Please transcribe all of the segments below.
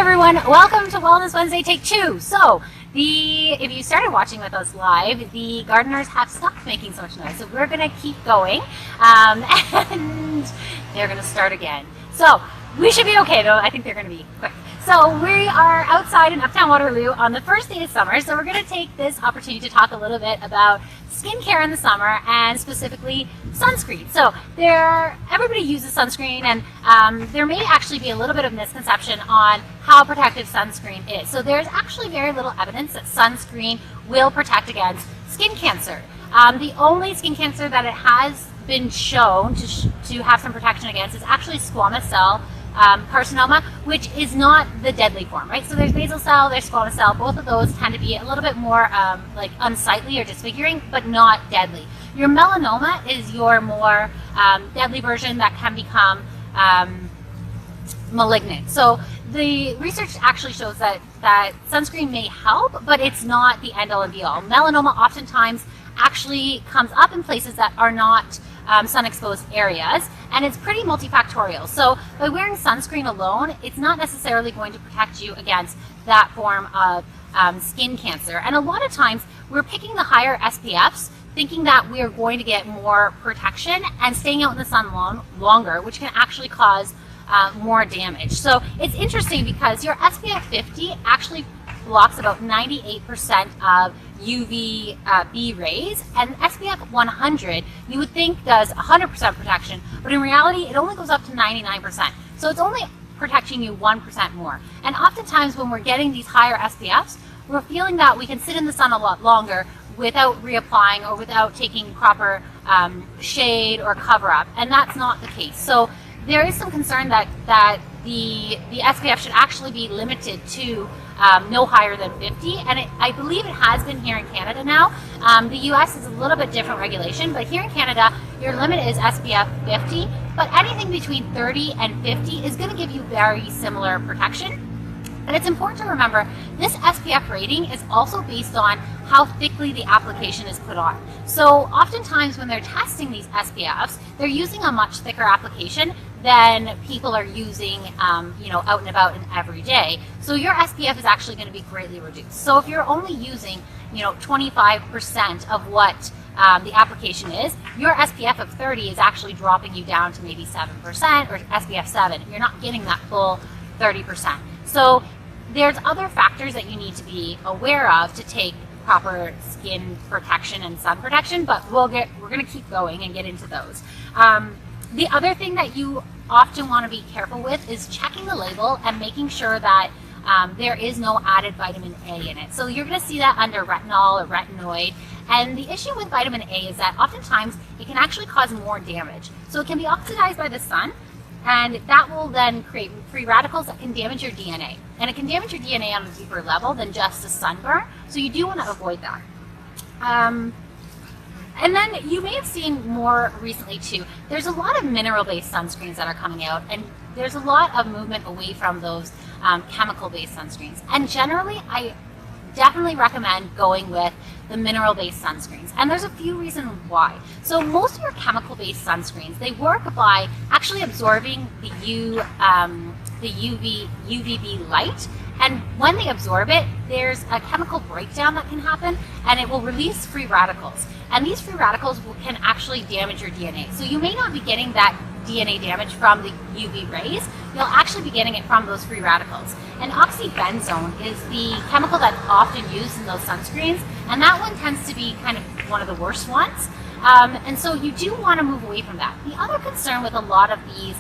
everyone, welcome to Wellness Wednesday Take 2. So, if you started watching with us live, the gardeners have stopped making so much noise. So we're going to keep going, and they're going to start again. So, we should be okay though. I think they're going to be quick. So we are outside in Uptown Waterloo on the first day of summer. So we're going to take this opportunity to talk a little bit about skincare in the summer and specifically sunscreen. So everybody uses sunscreen, and there may actually be a little bit of misconception on how protective sunscreen is. So there's actually very little evidence that sunscreen will protect against skin cancer. The only skin cancer that it has been shown to have some protection against is actually squamous cell carcinoma, which is not the deadly form, right? So there's basal cell, there's squamous cell. Both of those tend to be a little bit more like unsightly or disfiguring, but not deadly. Your melanoma is your more deadly version that can become malignant. So the research actually shows that sunscreen may help, but it's not the end all and be all. Melanoma oftentimes actually comes up in places that are not sun-exposed areas, and it's pretty multifactorial. So by wearing sunscreen alone, it's not necessarily going to protect you against that form of skin cancer. And a lot of times we're picking the higher SPFs thinking that we're going to get more protection and staying out in the sun longer, which can actually cause more damage. So it's interesting because your SPF 50 actually blocks about 98% of UVB rays, and SPF 100 you would think does 100% protection, but in reality it only goes up to 99%. So it's only protecting you 1% more. And oftentimes when we're getting these higher SPFs, we're feeling that we can sit in the sun a lot longer without reapplying or without taking proper shade or cover up, and that's not the case. So there is some concern that the SPF should actually be limited to no higher than 50, and I believe it has been here in Canada now. The US is a little bit different regulation, but here in Canada your limit is SPF 50, but anything between 30 and 50 is going to give you very similar protection. And it's important to remember this SPF rating is also based on how thickly the application is put on. So oftentimes when they're testing these SPFs, they're using a much thicker application than people are using out and about and every day. So your SPF is actually going to be greatly reduced. So if you're only using 25% of what the application is, your SPF of 30 is actually dropping you down to maybe 7% or SPF 7. You're not getting that full 30%. So there's other factors that you need to be aware of to take proper skin protection and sun protection, but we're going to keep going and get into those. The other thing that you often want to be careful with is checking the label and making sure that there is no added vitamin A in it. So you're going to see that under retinol or retinoid. And the issue with vitamin A is that oftentimes it can actually cause more damage. So it can be oxidized by the sun, and that will then create free radicals that can damage your DNA. And it can damage your DNA on a deeper level than just a sunburn. So you do want to avoid that. And then you may have seen more recently too, there's a lot of mineral-based sunscreens that are coming out, and there's a lot of movement away from those chemical-based sunscreens. And generally, I definitely recommend going with the mineral-based sunscreens. And there's a few reasons why. So most of your chemical-based sunscreens, they work by actually absorbing the UVB light. And when they absorb it, there's a chemical breakdown that can happen, and it will release free radicals. And these free radicals can actually damage your DNA. So you may not be getting that DNA damage from the UV rays, you'll actually be getting it from those free radicals. And oxybenzone is the chemical that's often used in those sunscreens, and that one tends to be kind of one of the worst ones. And so you do want to move away from that. The other concern with a lot of these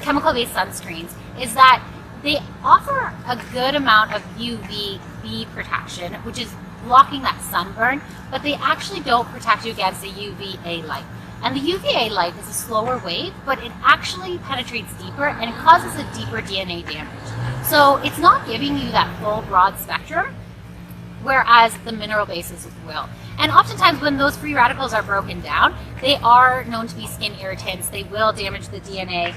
chemical-based sunscreens is that they offer a good amount of UVB protection, which is blocking that sunburn, but they actually don't protect you against the UVA light. And the UVA light is a slower wave, but it actually penetrates deeper and it causes a deeper DNA damage. So it's not giving you that full broad spectrum, whereas the mineral bases will. And oftentimes when those free radicals are broken down, they are known to be skin irritants. They will damage the DNA.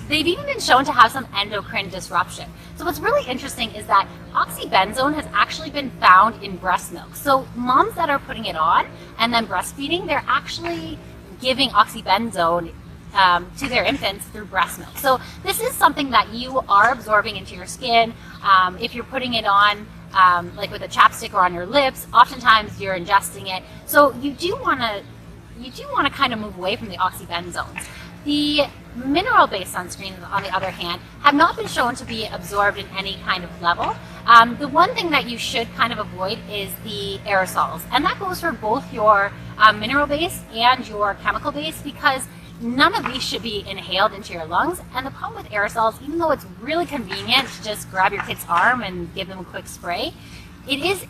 They've even been shown to have some endocrine disruption. So what's really interesting is that oxybenzone has actually been found in breast milk. So moms that are putting it on and then breastfeeding, they're actually giving oxybenzone to their infants through breast milk. So this is something that you are absorbing into your skin. If you're putting it on like with a chapstick or on your lips, oftentimes you're ingesting it. So you do want to kind of move away from the oxybenzones. The mineral-based sunscreens, on the other hand, have not been shown to be absorbed in any kind of level. The one thing that you should kind of avoid is the aerosols, and that goes for both your mineral-based and your chemical-based, because none of these should be inhaled into your lungs. And the problem with aerosols, even though it's really convenient to just grab your kid's arm and give them a quick spray, it is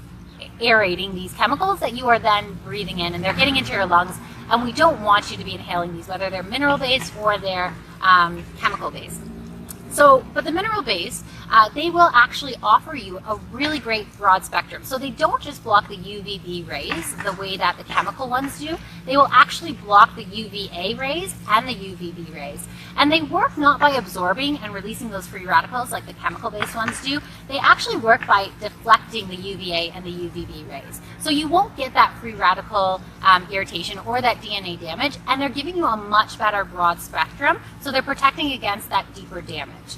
aerating these chemicals that you are then breathing in, and they're getting into your lungs. And we don't want you to be inhaling these, whether they're mineral-based or they're chemical-based. So, but the mineral-based, they will actually offer you a really great broad spectrum. So they don't just block the UVB rays the way that the chemical ones do. They will actually block the UVA rays and the UVB rays. And they work not by absorbing and releasing those free radicals like the chemical-based ones do. They actually work by deflecting the UVA and the UVB rays. So you won't get that free radical irritation or that DNA damage, and they're giving you a much better broad spectrum, so they're protecting against that deeper damage.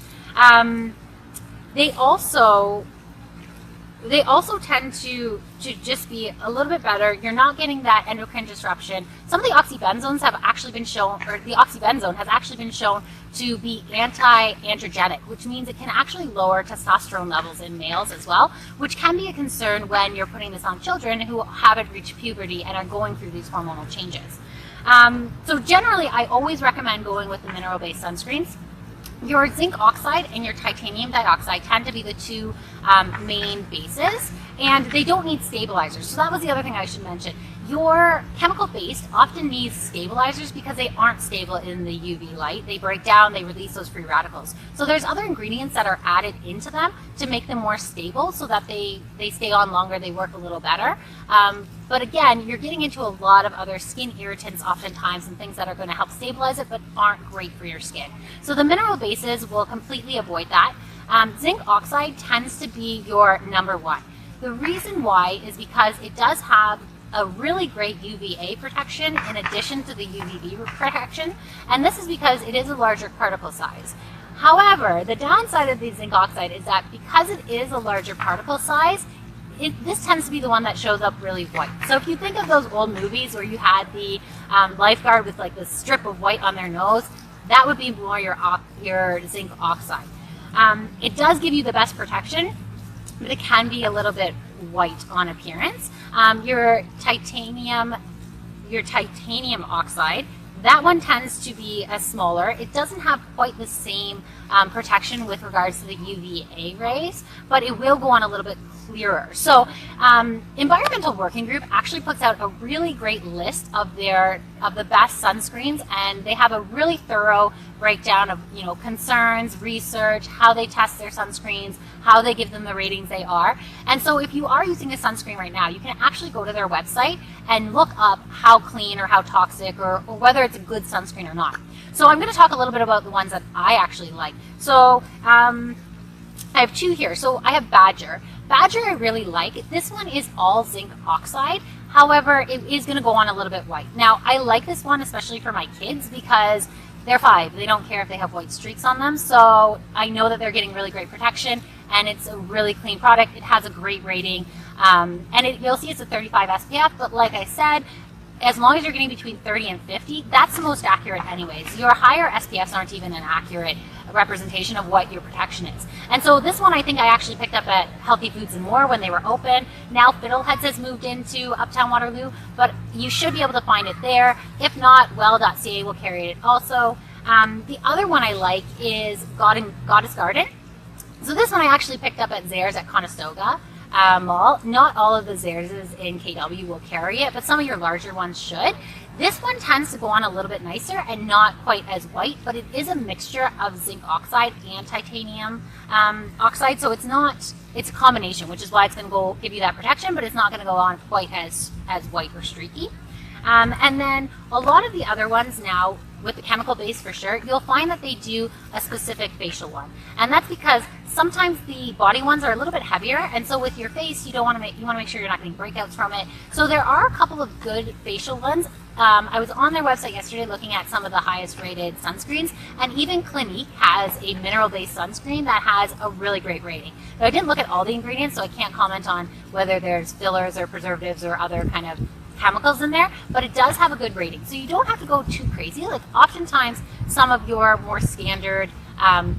They also tend to just be a little bit better. You're not getting that endocrine disruption. Some of the oxybenzones have actually been shown, or the oxybenzone has actually been shown to be anti-androgenic, which means it can actually lower testosterone levels in males as well, which can be a concern when you're putting this on children who haven't reached puberty and are going through these hormonal changes. So generally, I always recommend going with the mineral-based sunscreens. Your zinc oxide and your titanium dioxide tend to be the two main bases, and they don't need stabilizers. So that was the other thing I should mention. Your chemical-based often needs stabilizers because they aren't stable in the UV light. They break down, they release those free radicals. So there's other ingredients that are added into them to make them more stable so that they stay on longer, they work a little better. But again, you're getting into a lot of other skin irritants oftentimes and things that are going to help stabilize it but aren't great for your skin. So the mineral bases will completely avoid that. Zinc oxide tends to be your number one. The reason why is because it does have a really great UVA protection in addition to the UVB protection, and this is because it is a larger particle size. However, the downside of the zinc oxide is that because it is a larger particle size, this tends to be the one that shows up really white. So if you think of those old movies where you had the lifeguard with like this strip of white on their nose, that would be more your zinc oxide. It does give you the best protection, but it can be a little bit white on appearance. Your titanium oxide, that one tends to be smaller. It doesn't have quite the same protection with regards to the UVA rays, but it will go on a little bit clearer. So Environmental Working Group actually puts out a really great list of the best sunscreens, and they have a really thorough breakdown of concerns, research, how they test their sunscreens, how they give them the ratings they are. And so if you are using a sunscreen right now, you can actually go to their website and look up how clean or how toxic or whether it's a good sunscreen or not. So I'm going to talk a little bit about the ones that I actually like. So I have two here. So I have Badger. Badger I really like. This one is all zinc oxide. However, it is going to go on a little bit white. Now, I like this one especially for my kids because they're 5. They don't care if they have white streaks on them. So I know that they're getting really great protection, and it's a really clean product. It has a great rating. And you'll see it's a 35 SPF, but like I said, as long as you're getting between 30 and 50, that's the most accurate anyways. Your higher SPFs aren't even an accurate representation of what your protection is. And so this one I think I actually picked up at Healthy Foods and More when they were open. Now Fiddleheads has moved into Uptown Waterloo, but you should be able to find it there. If not, well.ca will carry it also. The other one I like is Goddess Garden. So this one I actually picked up at Zayre's at Conestoga Mall. Not all of the Zayre's in KW will carry it, but some of your larger ones should. This one tends to go on a little bit nicer and not quite as white, but it is a mixture of zinc oxide and titanium oxide, so it's a combination, which is why it's going to give you that protection, but it's not going to go on quite as white or streaky. And then a lot of the other ones now, with the chemical base for sure, you'll find that they do a specific facial one. And that's because sometimes the body ones are a little bit heavier, and so with your face, you want to make sure you're not getting breakouts from it. So there are a couple of good facial ones. I was on their website yesterday looking at some of the highest rated sunscreens, and even Clinique has a mineral-based sunscreen that has a really great rating. Now, I didn't look at all the ingredients, so I can't comment on whether there's fillers or preservatives or other kind of chemicals in there, but it does have a good rating. So you don't have to go too crazy. Like oftentimes some of your more standard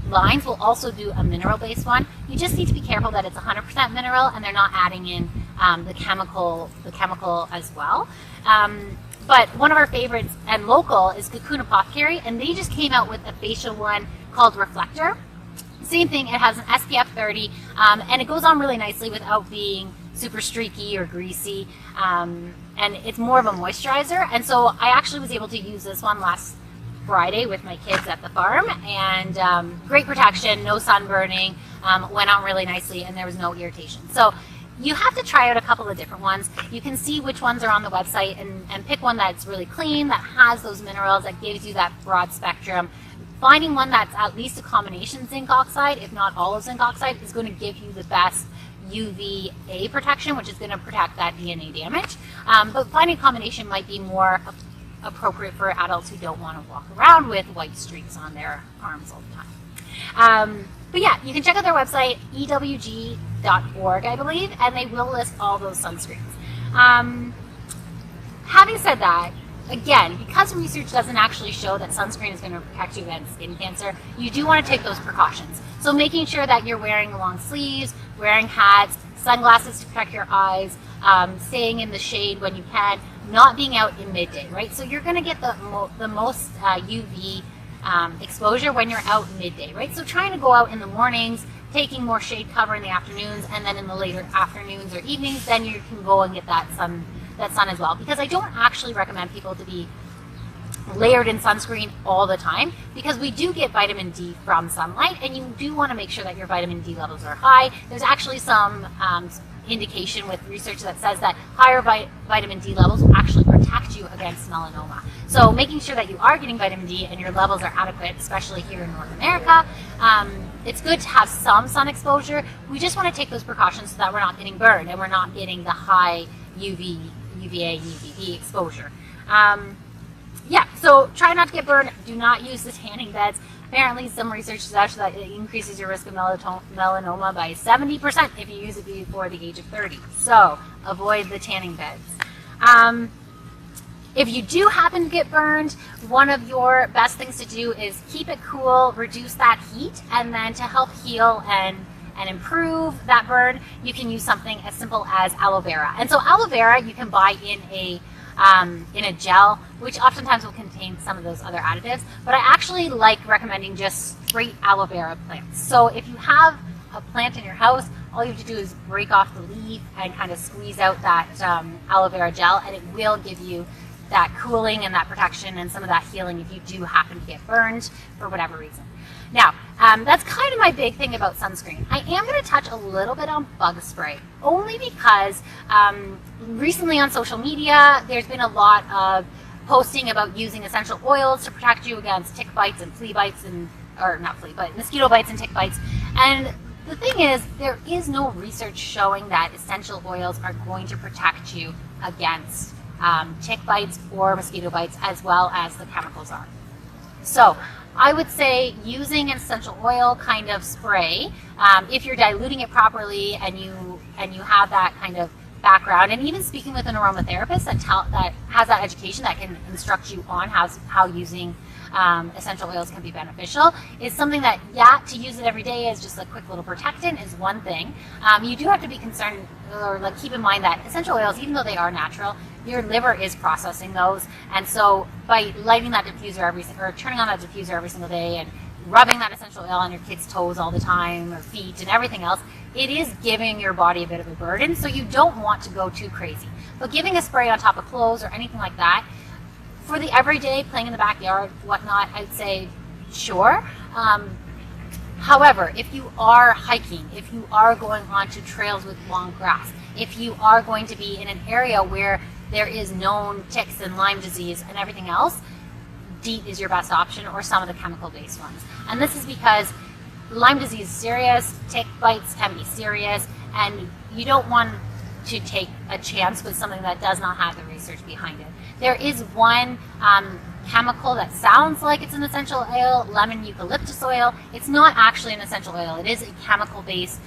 lines will also do a mineral-based one. You just need to be careful that it's 100% mineral and they're not adding in the chemical as well. But one of our favorites and local is Cocoon Apothecary, and they just came out with a facial one called Reflector. Same thing, it has an SPF 30, and it goes on really nicely without being super streaky or greasy, and it's more of a moisturizer. And so I actually was able to use this one last Friday with my kids at the farm, and great protection, no sunburning, went on really nicely, and there was no irritation. So you have to try out a couple of different ones. You can see which ones are on the website and pick one that's really clean, that has those minerals, that gives you that broad spectrum. Finding one that's at least a combination zinc oxide, if not all of zinc oxide, is going to give you the best UVA protection, which is going to protect that DNA damage. But finding a combination might be more appropriate for adults who don't want to walk around with white streaks on their arms all the time. But yeah, you can check out their website, ewg.org, I believe, and they will list all those sunscreens. Having said that, again, because research doesn't actually show that sunscreen is going to protect you against skin cancer, you do want to take those precautions. So making sure that you're wearing long sleeves, wearing hats, sunglasses to protect your eyes, staying in the shade when you can, not being out in midday, right? So you're going to get the most UV exposure when you're out midday, right? So trying to go out in the mornings, taking more shade cover in the afternoons, and then in the later afternoons or evenings, then you can go and get that sun as well. Because I don't actually recommend people to be layered in sunscreen all the time, because we do get vitamin D from sunlight, and you do want to make sure that your vitamin D levels are high. There's actually some indication with research that says that higher vitamin D levels will actually protect you against melanoma. So making sure that you are getting vitamin D and your levels are adequate, especially here in North America. It's good to have some sun exposure. We just want to take those precautions so that we're not getting burned and we're not getting the high UVA, UVB exposure. Yeah, so try not to get burned. Do not use the tanning beds. Apparently, some research suggests that it increases your risk of melanoma by 70% if you use it before the age of 30. So avoid the tanning beds. If you do happen to get burned, one of your best things to do is keep it cool, reduce that heat, and then to help heal and improve that burn, you can use something as simple as aloe vera. And so aloe vera you can buy in a gel, which oftentimes will contain some of those other additives, but I actually like recommending just straight aloe vera plants. So if you have a plant in your house, all you have to do is break off the leaf and kind of squeeze out that aloe vera gel, and it will give you that cooling and that protection and some of that healing if you do happen to get burned for whatever reason. Now, that's kind of my big thing about sunscreen. I am going to touch a little bit on bug spray, only because recently on social media, there's been a lot of posting about using essential oils to protect you against tick bites and flea bites, or not flea, but mosquito bites and tick bites. And the thing is, there is no research showing that essential oils are going to protect you against tick bites or mosquito bites as well as the chemicals are. So I would say using an essential oil kind of spray, if you're diluting it properly and you have that kind of background, and even speaking with an aromatherapist that has that education that can instruct you on how using essential oils can be beneficial, is something that, yeah, to use it every day as just a quick little protectant is one thing. You do have to be concerned, or like keep in mind that essential oils, even though they are natural, your liver is processing those, and so by lighting that diffuser or turning on that diffuser every single day and rubbing that essential oil on your kids' toes all the time, or feet and everything else, it is giving your body a bit of a burden, so you don't want to go too crazy. But giving a spray on top of clothes or anything like that, for the everyday, playing in the backyard, whatnot, I'd say sure. However, if you are hiking, if you are going onto trails with long grass, if you are going to be in an area where there is known ticks and Lyme disease and everything else, DEET is your best option, or some of the chemical-based ones. And this is because Lyme disease is serious, tick bites can be serious, and you don't want to take a chance with something that does not have the research behind it. There is one chemical that sounds like it's an essential oil, lemon eucalyptus oil. It's not actually an essential oil. It is a chemical-based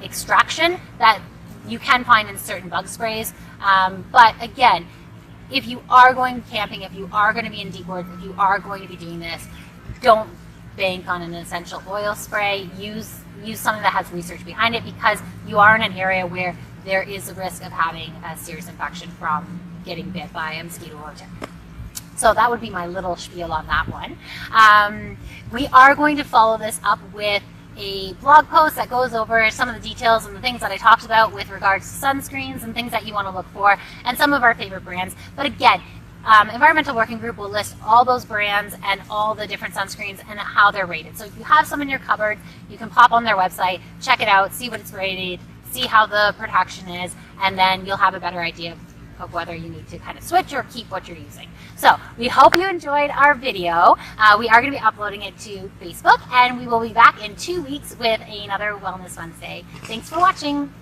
extraction that you can find in certain bug sprays. But again, if you are going camping, if you are going to be in deep woods, if you are going to be doing this, don't bank on an essential oil spray. Use something that has research behind it, because you are in an area where there is a risk of having a serious infection from getting bit by a mosquito or tick. So that would be my little spiel on that one. We are going to follow this up with a blog post that goes over some of the details and the things that I talked about with regards to sunscreens and things that you want to look for, and some of our favorite brands. But again, Environmental Working Group will list all those brands and all the different sunscreens and how they're rated. So if you have some in your cupboard, you can pop on their website, check it out, see what it's rated, see how the protection is, and then you'll have a better idea of whether you need to kind of switch or keep what you're using. So we hope you enjoyed our video. We are going to be uploading it to Facebook, and we will be back in 2 weeks with another Wellness Wednesday. Thanks for watching.